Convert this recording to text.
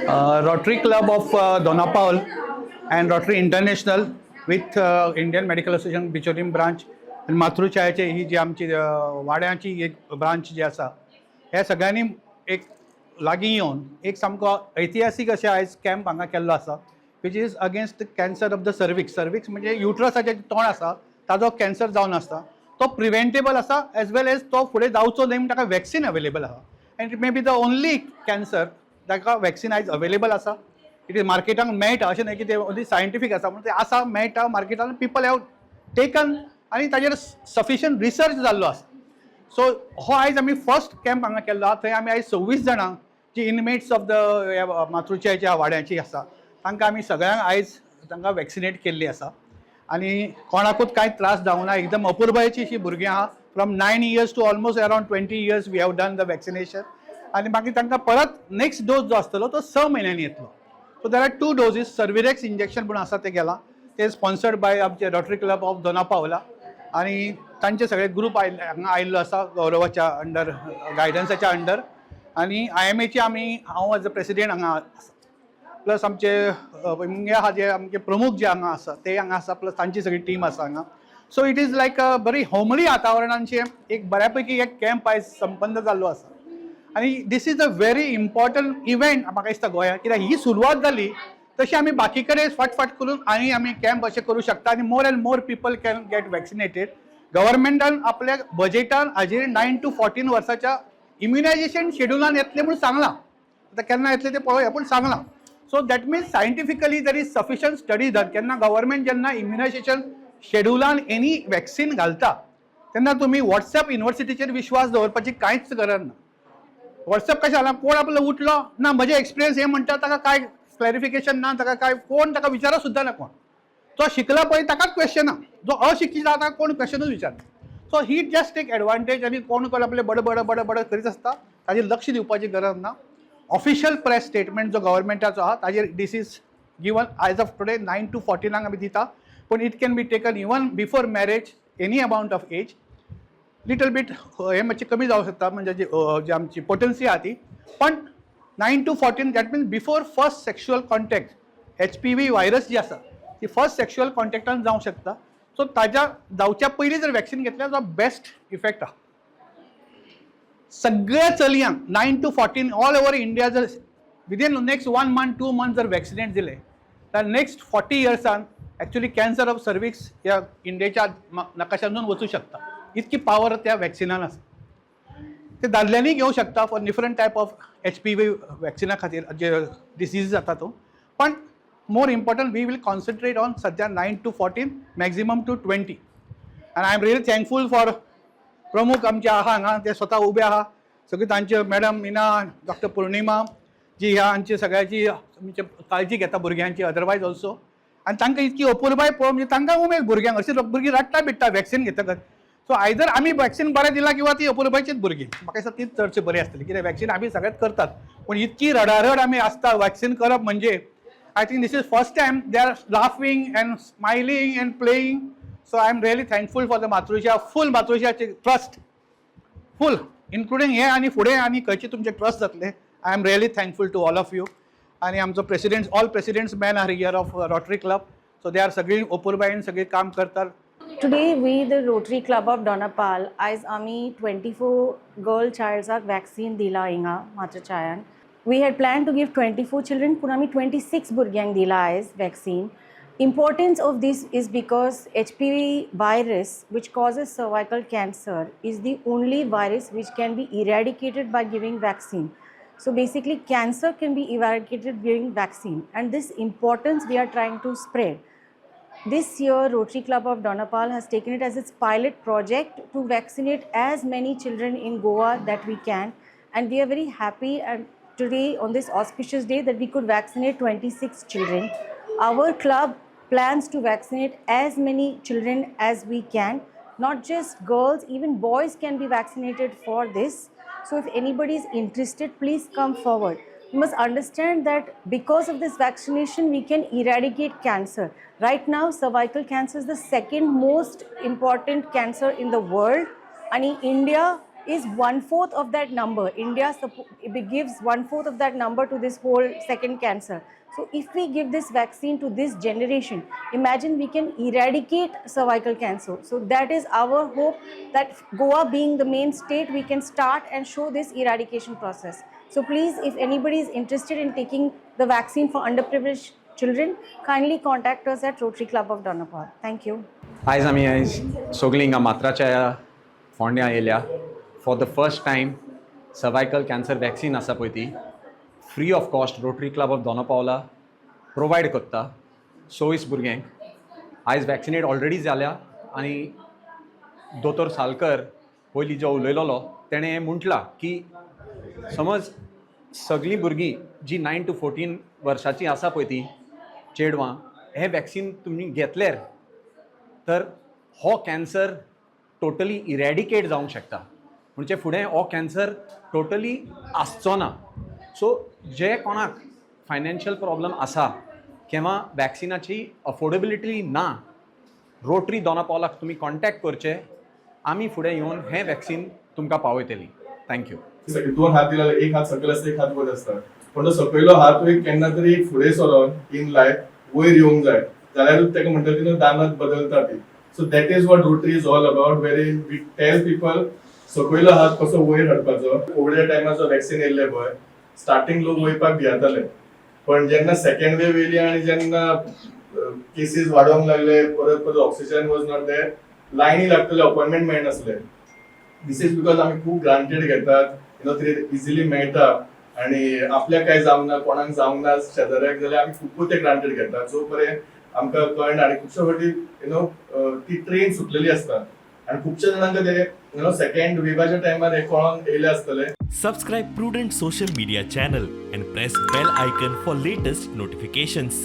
Rotary Club of Donapaul and Rotary International with Indian Medical Association Bicholim branch and मातृछायाचे ही जी आमची वाड्याची एक branch जी आसा ह्या सगळ्यांनी एक लागीं येवन एक सामको ऐतिहासीक अशें आयज कॅम्प हांगा केल्लो आसा which is against cancer of the cervix. Cervix म्हणजे युट्रसाचें तोंड आसा ताजो कॅन्सर जावन आसता तो प्रिवेंटेबल आसा एज वेल एज तो फुडें जावचो न्हय म्हणून ताका वॅक्सीन अवेलेबल आहा end it may be the only cancer ताका वॅक्सीन आयज अवेलेबल आसा. इट इज मार्केटान मेळटा अशें न्हय की ते ओनली सायंटिफीक आसा म्हणून ते आसा मेळटा मार्केटान पीपल हॅव टेकन आनी ताजेर सफिशियंट रिसर्च जाल्लो आसा. सो हो आयज आमी फर्स्ट कॅम्प हांगा केल्लो आहा. थंय आमी आयज 26 जाणां जी इनमेट्स ऑफ द मातृछायेच्या वाड्याची आसा तांकां आमी सगळ्यांक आयज तांकां वॅक्सिनेट केल्ली आसा आनी कोणाकूच कांय त्रास जावंक ना. एकदम अपुर्बायेची अशीं भुरगीं आहा from 9 years to almost around 20 years we have done the vaccination आनी मागीर तांकां परत नेक्स्ट डोस जो आसतलो तो 6 म्हयन्यांनी येतलो. So there are 2 doses. Cervarix injection म्हणून आसा ते गेलां ते स्पॉन्सर्ड बाय आमचे रोटरी क्लब ऑफ दोनापावला आनी तांचे सगळे ग्रुप हांगा आयिल्लो आसा गौरवाच्या अंडर गायडन्साच्या अंडर आनी IMAची आमी हांव एज अ प्रेसिडेंट हांगा आसा प्लस आमचे मुंगे आहा जे आमचे प्रमुख जे हांगा आसा ते हांगा आसा प्लस तांची सगळी टीम आसा हांगा. सो इट इज लायक अ बरी होमली वातावरणांचे एक बऱ्यापैकी एक कॅम्प आयज संपन्न जाल्लो आसा आनी this is a very important event म्हाका दिसता गोंयांत कित्याक ही सुरवात जाली तशी आमी बाकी कडेन फाटफाट करून आमी कॅम्प अशें करूं शकता आनी more and more people can get vaccinated. गव्हर्मेंटान आपल्या बजेटान हाजेर 9 to 14 वर्साच्या इम्युनायझेशन शेड्युलान येतले म्हणून सांगलां. आतां केन्ना येतले ते पळोवया पूण सांगलां. So that means scientifically there is sufficient study done. केन्ना गव्हर्मेंट जेन्ना इम्युनायझेशन शेड्युलान एनी वॅक्सीन घालता तेन्ना तुमी व्हॉट्सॲप युनिवर्सिटीचेर विश्वास दवरपाची कांयच गरज ना. व्हॉट्सॲप कशें जालां कोण आपलो उठलो ना म्हजे एक्सपिरियन्स हे म्हणटा ताका काय क्लॅरिफिकेशन ना ताका काय कोण ताका विचारा सुद्दां ना. कोण तो शिकला पळय ताकाच क्वेश्चना जो अशिक्षीत आसा ताका कोण क्वेश्चनूच विचारना. सो ही जस्ट टेक एडवांटेज आनी कोण कोण आपले बड करीत आसता ताजेर लक्ष दिवपाची गरज ना. ऑफिशियल प्रेस स्टेटमेंट जो गव्हर्मेंटाचो आहा ताजेर this is given age of today 9 to 14 आमी दिता पूण it can be taken even before marriage any amount of age little bit हे मातशें कमी जावंक शकता म्हणजे जी आमची पोटन्सी आहा ती पण 9 to 14 that means before first sexual contact HPV virus जी आसा ती फर्स्ट सेक्शुअल कॉन्टॅक्टान जावंक शकता. सो ताच्या जावच्या पयलीं जर वॅक्सीन घेतल्यार तो बेस्ट इफेक्ट आहा. सगळ्या चलयांक 9 to 14 ऑल ओवर इंडिया जर विदीन नेक्स्ट 1 month 2 months जर वॅक्सिनेट दिले तर नेक्स्ट 40 yearsआन एक्चुअली कॅन्सर ऑफ सर्विक्स ह्या इंडियेच्या नकाशांतून वचूं शकता. इतकी पावर त्या वॅक्सिनान आसा. ते दादल्यांनी घेवंक शकता for different type of HPV वॅक्सिना खातीर जे डिसीज जाता तो. पण more important we will concentrate on सद्या 9 to 14 मॅक्झिमम टू 20 आनी I am really thankful for प्रमुख आमचे आहा हांगा ते स्वता उबे आहा सगळे तांचे मॅडम मीना डॉक्टर पूर्णिमा जी ह्या आमची सगळ्याची आमची काळजी घेता भुरग्यांची अदरवायज ऑल्सो आनी तांकां इतकी अपुरबाय पळोवन म्हणजे तांकां उमेद भुरग्यांक अशी भुरगीं रडटा बिडटा वॅक्सीन घेतकच. सो आयदर आमी वॅक्सीन बरें दिलां किंवा ती अपुरबायचीच भुरगीं म्हाका दिसता तीच चडशी बरी आसतली कित्याक वॅक्सीन आमी सगळेंच करतात पूण इतकी रडारड आमी आसता वॅक्सीन करप म्हणजे I think this is first time they are laughing and smiling and playing. So I am really thankful for the Matrushya, full Matrushya trust, full, including here आणि फुडें आणि खंयचे तुमचे ट्रस्ट जातले. I am really thankful to all of you. आणि आमचो president all presidents man are here of Rotary Club so they are सगळीं ओपुरबायेन सगळीं काम करतात. Today we the Rotary Club of Donapal आयज आमी 24 गर्ल चाइल्ड्साक वॅक्सीन दिला हिंगा मातृछायान. We had planned to give 24 children, पूण आमी 26 भुरग्यांक दिला आयज vaccine. Importance of this is because HPV virus which causes cervical cancer is the only virus which can be eradicated by giving vaccine. So basically cancer can be eradicated giving vaccine and this importance we are trying to spread. This year Rotary Club of Donapal has taken it as its pilot project to vaccinate as many children in Goa that we can and we are very happy and today on this auspicious day that we could vaccinate 26 children. Our club plans to vaccinate as many children as we can, not just girls, even boys can be vaccinated for this. So if anybody is interested, please come forward. You must understand that because of this vaccination, we can eradicate cancer. Right now, cervical cancer is the second most important cancer in the world. And in India, is 1/4 of that number. India gives 1/4 of that number to this whole second cancer. So if we give this vaccine to this generation, imagine we can eradicate cervical cancer. So that is our hope, that Goa being the main state, we can start and show this eradication process. So please, if anybody is interested in taking the vaccine for underprivileged children, kindly contact us at Rotary Club of Donapal. Thank you. आयज आमी सगळीं हिंगा मात्राच्या फोंड्या येयल्या for the first time cervical cancer vaccine आसा पळय ती free of cost Rotary Club of Dona Paula provide करता 24 भुरग्यांक. आयज वॅक्सिनेट ऑलरेडी जाल्या आनी दोतोर सालकर पयलीं जो उलयलोलो तेणें हें म्हटलां की समज सगळीं भुरगीं जी 9 to 14 वर्सांची आसा पळय ती चेडवां हें वॅक्सीन तुमी घेतल्यार तर हो कॅन्सर टोटली इरॅडिकेट जावंक शकता. म्हणजे फुडें हो कॅन्सर टोटली आसचो ना. सो जे कोणाक फायनान्शियल प्रॉब्लम आसा किंवा वॅक्सिनाची अफोर्डेबिलिटी ना, रोटरी दोनापावलाक तुमी कॉन्टॅक्ट करचे. आमी फुडें येवन हें वॅक्सीन तुमकां पावयतली. थँक्यू. दोन हात दिला, एक हात सकयल असता, एक हात वर असता, पण तो सकयलो हात केन्ना तरी फुडें सरोन इन लायफ वयर येवंक जाय, जाल्यारूच ताका म्हणटा ती दानत बदलता ती. So that is what Rotary is all about, where we tell people सकयलो हात कसो वयर हाडपाचो. कोविडा टायमाचो वॅक्सीन येयल्ले पळय, स्टार्टींग लोक वयपाक भियेताले, पण जेन्ना सेकंड वेव येयली आनी जेन्ना केसीस वाडोवंक लागले, परत परत ऑक्सिजन वॉज नॉट देयर, लायनी लागतले, अपॉइंटमेंट मेळनासले. दिस इज बिकॉज आमी खूब ग्रांटेड घेतात, तरी इजिली मेळटा आनी आपल्याक काय जावंक ना, कोणाक जावंक ना शेजाऱ्याक, जाल्यार आमी खूब ते ग्रांटेड घेतात. जो पर्यंत आमकां कळना आनी खुबशे फावटी ती ट्रेन सुटलेली आसता आनी खुबशे जाणांक ते सेकंड वेवाच्या टायमार हे कळोन येयले आसतले. Subscribe Prudent social media channel and press bell icon for latest notifications.